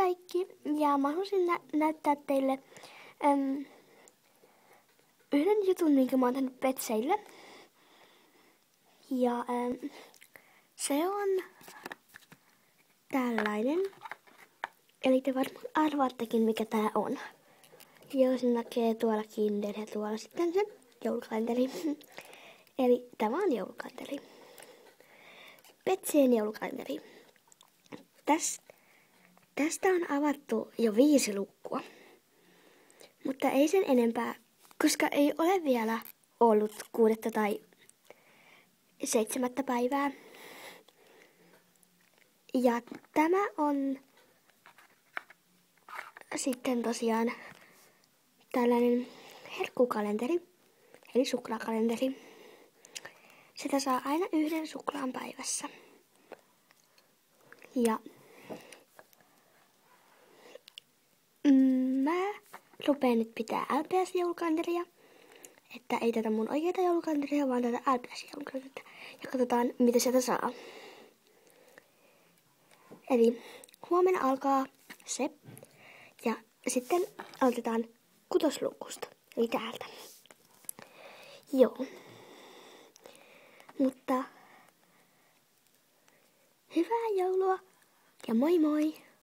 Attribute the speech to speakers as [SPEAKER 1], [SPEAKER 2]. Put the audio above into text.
[SPEAKER 1] kaikki, ja mä haluaisin näyttää teille yhden jutun, minkä mä oon tehnyt Petseille. Ja se on tällainen. Eli te varmaan arvaattekin, mikä tää on. Joo, sen näkee tuolla Kinder ja tuolla sitten se joulukalenteri. Eli tämä on joulukalenteri. Petsien joulukalenteri. Tästä on avattu jo 5 lukkua. Mutta ei sen enempää, koska ei ole vielä ollut 6. tai 7. päivää. Ja tämä on sitten tosiaan tällainen herkkukalenteri, eli suklaakalenteri. Sitä saa aina 1 suklaan päivässä. Ja mä rupean nyt pitää LPS-joulukalenteria, että ei tätä mun oikeata joulukalenteria, vaan tätä LPS-joulukalenteria. Ja katsotaan, mitä sieltä saa. Eli huomenna alkaa se. Ja sitten aloitetaan 6. lukusta, eli täältä. Joo. Mutta hyvää joulua ja moi moi!